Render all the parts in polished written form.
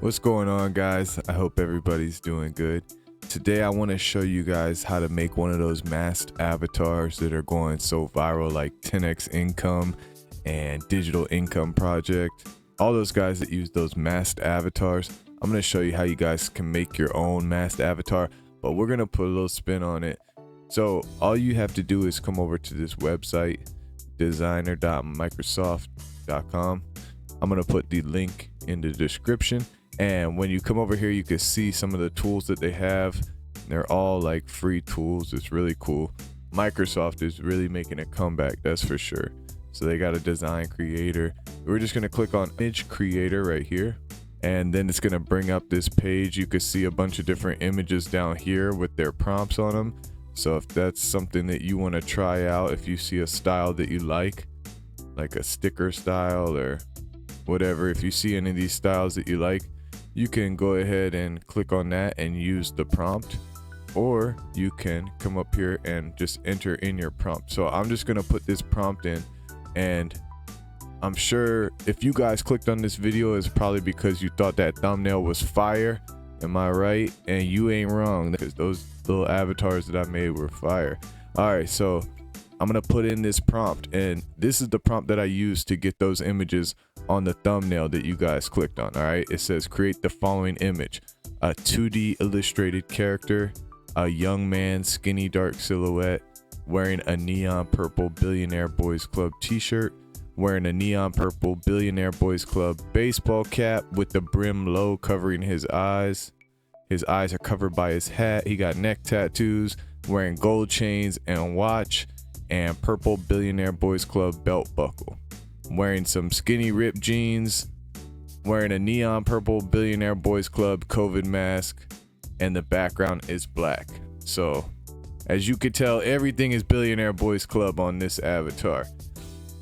What's going on, guys? I hope everybody's doing good. Today I want to show you guys how to make one of those masked avatars that are going so viral, like 10x Income and Digital Income Project. All those guys that use those masked avatars. I'm going to show you how you guys can make your own masked avatar, but we're going to put a little spin on it. So all you have to do is come over to this website, designer.microsoft.com. I'm going to put the link in the description. And when you come over here, you can see some of the tools that they have. They're all like free tools. It's really cool. Microsoft is really making a comeback, that's for sure. So they got a design creator. We're just going to click on image creator right here. And then it's going to bring up this page. You can see a bunch of different images down here with their prompts on them. So if that's something that you want to try out, if you see a style that you like a sticker style or whatever, if you see any of these styles that you like, you can go ahead and click on that and use the prompt, or you can come up here and just enter in your prompt. So I'm just going to put this prompt in, and I'm sure if you guys clicked on this video, it's probably because you thought that thumbnail was fire. Am I right? And you ain't wrong, because those little avatars that I made were fire. All right, so I'm going to put in this prompt, and this is the prompt that I used to get those images on the thumbnail that you guys clicked on. All right, it says create the following image: a 2D illustrated character, a young man, skinny dark silhouette, wearing a neon purple Billionaire Boys Club t-shirt, wearing a neon purple Billionaire Boys Club baseball cap with the brim low covering his eyes. His eyes are covered by his hat. He got neck tattoos, wearing gold chains and a watch, and purple Billionaire Boys Club belt buckle, wearing some skinny ripped jeans, wearing a neon purple Billionaire Boys Club COVID mask, and the background is black. So as you can tell, everything is Billionaire Boys Club on this avatar.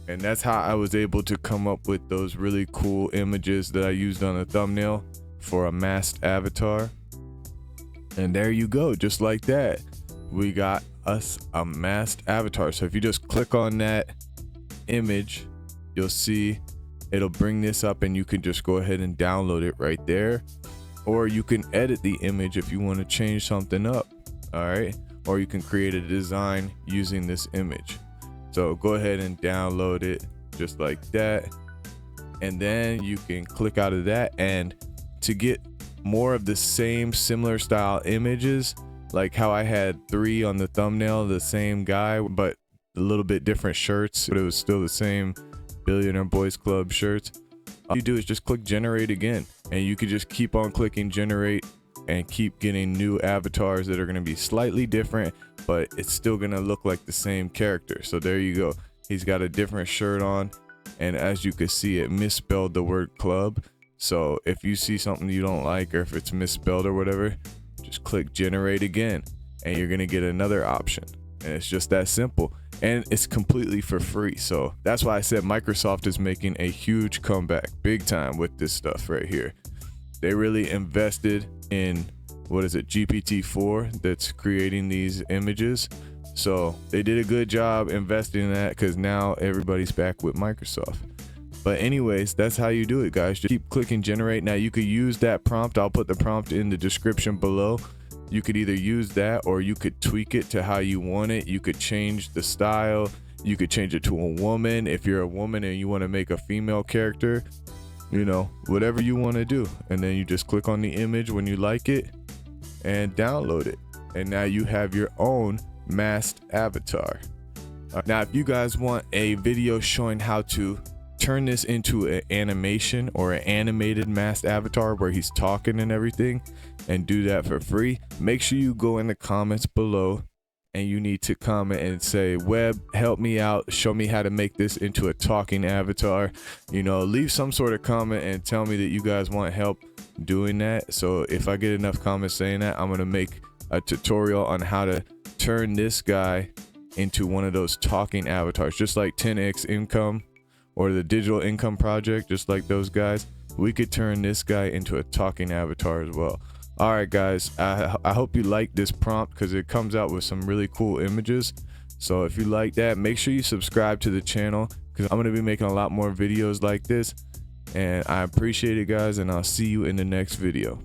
And that's how I was able to come up with those really cool images that I used on the thumbnail for a masked avatar. And there you go, just like that, we got us a masked avatar. So if you just click on that image, you'll see it'll bring this up, and you can just go ahead and download it right there, or you can edit the image if you want to change something up. All right, or you can create a design using this image. So go ahead and download it just like that, and then you can click out of that. And to get more of the same similar style images, like how I had 3 on the thumbnail, the same guy but a little bit different shirts, but it was still the same Billionaire Boys Club shirts, all you do is just click generate again, and you can just keep on clicking generate and keep getting new avatars that are going to be slightly different, but it's still going to look like the same character. So there you go, he's got a different shirt on, and as you can see, it misspelled the word club. So if you see something you don't like, or if it's misspelled or whatever, just click generate again, and you're going to get another option. And it's just that simple, and it's completely for free. So that's why I said Microsoft is making a huge comeback, big time, with this stuff right here. They really invested in, what is it, GPT-4 that's creating these images. So they did a good job investing in that, because now everybody's back with Microsoft. But anyways, that's how you do it, guys. Just keep clicking generate. Now you could use that prompt. I'll put the prompt in the description below. You could either use that, or you could tweak it to how you want it. You could change the style. You could change it to a woman if you're a woman and you want to make a female character, you know, whatever you want to do. And then you just click on the image when you like it and download it, and now you have your own masked avatar. Now if you guys want a video showing how to turn this into an animation or an animated masked avatar where he's talking and everything, and do that for free, make sure you go in the comments below, and you need to comment and say, Web, help me out, show me how to make this into a talking avatar. You know, leave some sort of comment and tell me that you guys want help doing that. So if I get enough comments saying that, I'm gonna make a tutorial on how to turn this guy into one of those talking avatars, just like 10x Income or the Digital Income Project. Just like those guys, we could turn this guy into a talking avatar as well. All right, guys, I hope you like this prompt, because it comes out with some really cool images. So if you like that, make sure you subscribe to the channel, because I'm going to be making a lot more videos like this. And I appreciate it, guys, and I'll see you in the next video.